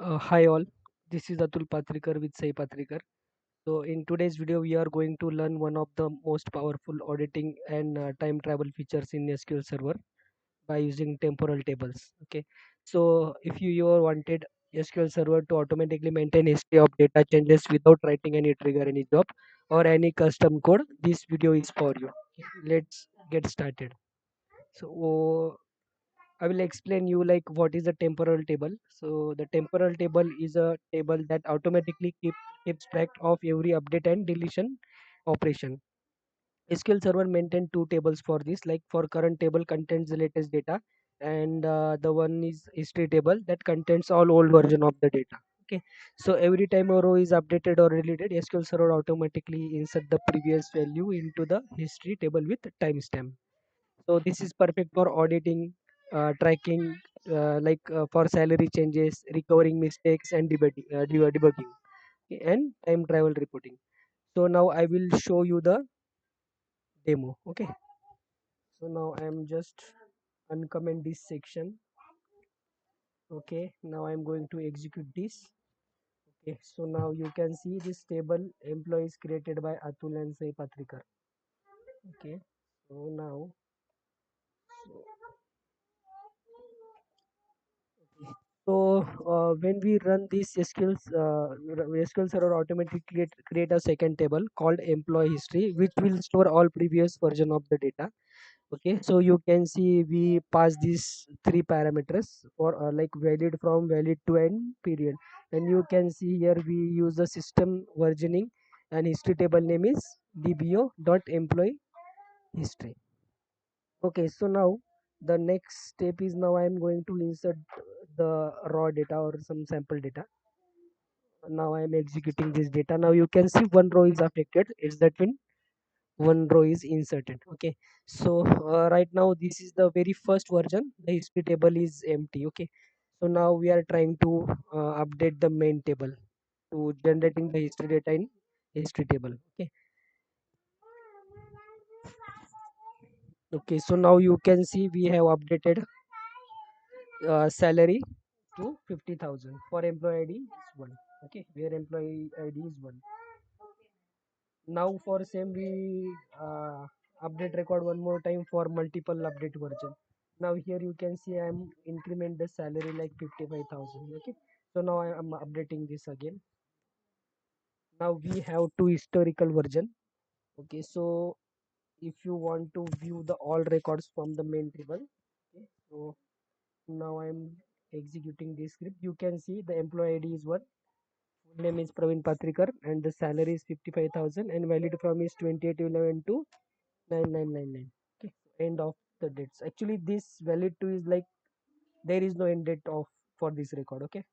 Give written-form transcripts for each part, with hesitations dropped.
Hi all, this is Atul Patrikar with Sai Patrikar. So in today's video, we are going to learn one of the most powerful auditing and time travel features in SQL Server by using temporal tables. Okay, so if you ever wanted SQL Server to automatically maintain history of data changes without writing any trigger, any job or any custom code, this video is for you. Okay, let's get started. So I will explain you like what is a temporal table. So the temporal table is a table that automatically keeps track of every update and deletion operation. SQL Server maintain two tables for this. Like for current table contains the latest data, and the one is history table that contains all old version of the data. Okay, so every time a row is updated or deleted, SQL Server automatically insert the previous value into the history table with timestamp. So this is perfect for auditing, tracking, for salary changes, recovering mistakes, and debugging, okay, and time travel reporting. So now I will show you the demo. Okay. So now I am just uncomment this section. Okay. Now I am going to execute this. Okay. So now you can see this table employees created by Atul and Sai Patrikar. Okay. So now So when we run this SQL Server automatically create a second table called employee history, which will store all previous version of the data. Okay, so you can see we pass these three parameters for like valid from, valid to, and period. And you can see here we use the system versioning, and history table name is dbo dot employee history. Okay, so now the next step is now I am going to insert the raw data or some sample data. Now I am executing this data. Now you can see one row is affected. It's that when one row is inserted. Okay, so right now this is the very first version. The history table is empty. Okay, so now we are trying to update the main table to generating the history data in history table. Okay, okay, so now you can see we have updated salary to 50,000 for employee ID is 1. Okay, where employee ID is 1. Now for same we update record one more time for multiple update version. Now here you can see I'm increment the salary like 55,000. Okay, so now I am updating this again. Now we have two historical version. Okay, so if you want to view the all records from the main table, okay, so now I'm executing this script. You can see the employee ID is 1, full name is Praveen Patrikar, and the salary is 55,000, and valid from is 28/11 to 9999. Okay, end of the dates. Actually this valid to is like there is no end date of for this record. Okay,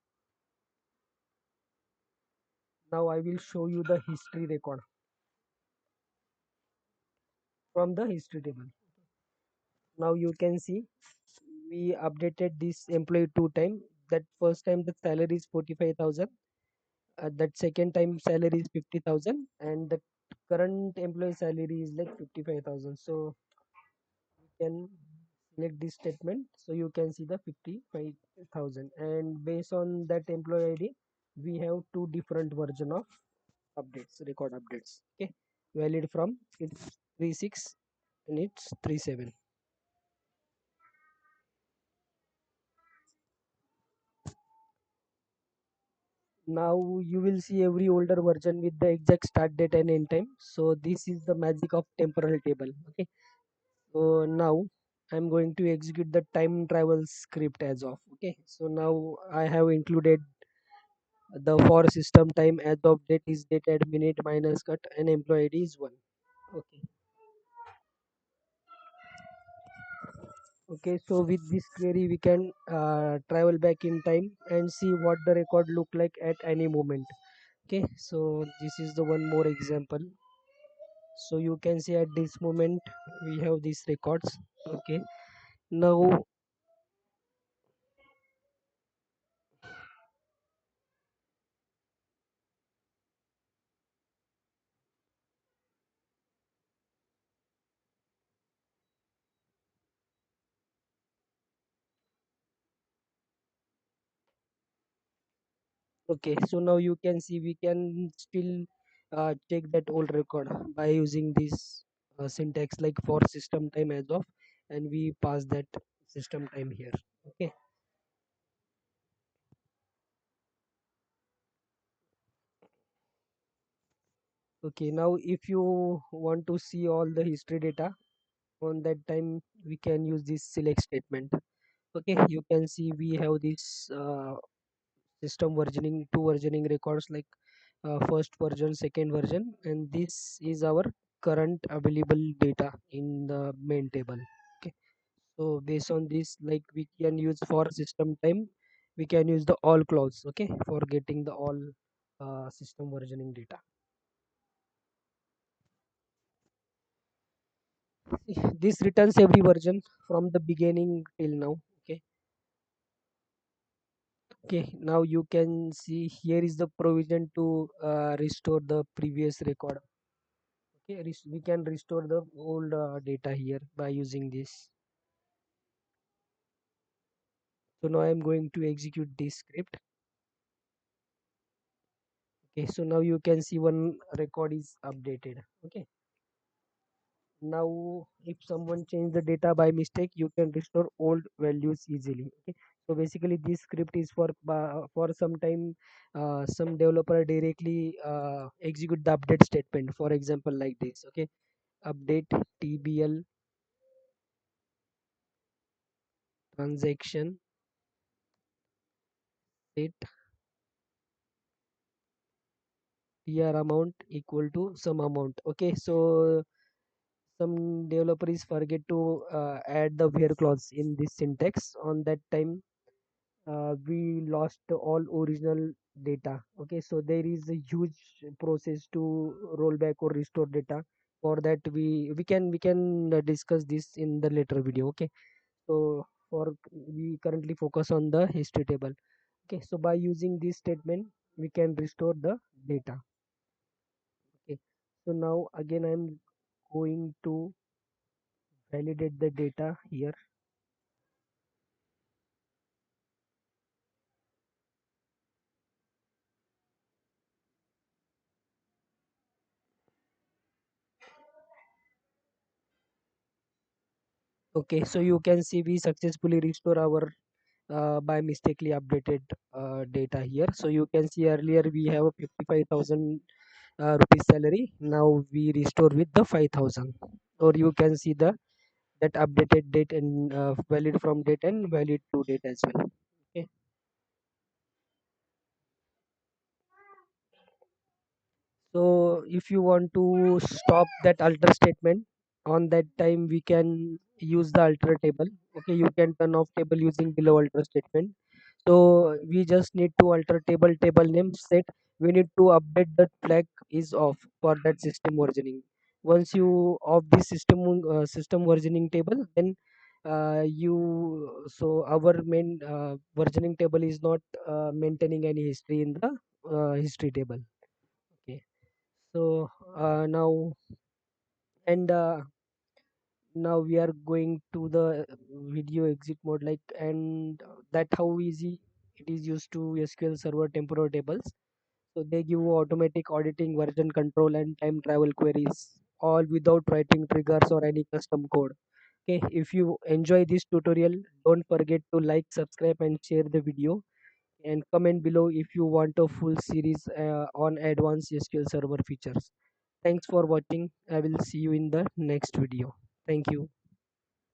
now I will show you the history record from the history table. Now you can see we updated this employee two time. That first time the salary is 45,000, that second time salary is 50,000, and the current employee salary is like 55,000. So you can select this statement, so you can see the 55,000, and based on that employee ID we have two different version of updates, record updates. Okay, valid from it's 36 and it's 37. Now you will see every older version with the exact start date and end time. So this is the magic of temporal table. Okay, so now I'm going to execute the time travel script as of. Okay, so now I have included the for system time as of date is date at minute minus cut, and employee ID is 1. Okay, okay, so with this query we can travel back in time and see what the record look like at any moment. Okay, so this is the one more example. So you can see at this moment we have these records. Okay, now Okay, so now you can see we can still check that old record by using this syntax like for system time as of, and we pass that system time here. Okay. Okay, now if you want to see all the history data on that time, we can use this select statement. Okay, you can see we have this system versioning, two versioning records like first version, second version, and this is our current available data in the main table. Okay, so based on this, like we can use for system time, we can use the all clause, okay, for getting the all system versioning data. This returns every version from the beginning till now. Okay, okay, now you can see here is the provision to restore the previous record. Okay, we can restore the old data here by using this. So now I'm going to execute this script. Okay, so now you can see one record is updated. Okay, now if someone change the data by mistake, you can restore old values easily. Okay, so basically this script is for some time some developer directly execute the update statement, for example like this. Okay, update tbl transaction set tr amount equal to some amount. Okay, so some developers forget to add the where clause in this syntax. On that time we lost all original data. Okay, so there is a huge process to roll back or restore data. For that we can discuss this in the later video. Okay, so for we currently focus on the history table. Okay, so by using this statement we can restore the data. Okay, so now again I'm going to validate the data here. Okay, so you can see we successfully restore our by mistakenly updated data here. So you can see earlier we have a 55,000 rupees salary. Now we restore with the 5,000. Or you can see the that updated date and valid from date and valid to date as well. Okay. So if you want to stop that alter statement, on that time we can use the alter table. Okay, you can turn off table using below alter statement. So we just need to alter table name set. We need to update that flag is off for that system versioning. Once you off the system versioning table, then our main versioning table is not maintaining any history in the history table. Okay, so now and now we are going to the video exit mode, like, and that how easy it is used to SQL Server Temporal Tables. So they give you automatic auditing, version control, and time travel queries, all without writing triggers or any custom code. Okay, if you enjoy this tutorial, don't forget to like, subscribe, and share the video, and comment below if you want a full series on advanced SQL Server features. Thanks for watching. I will see you in the next video. Thank you.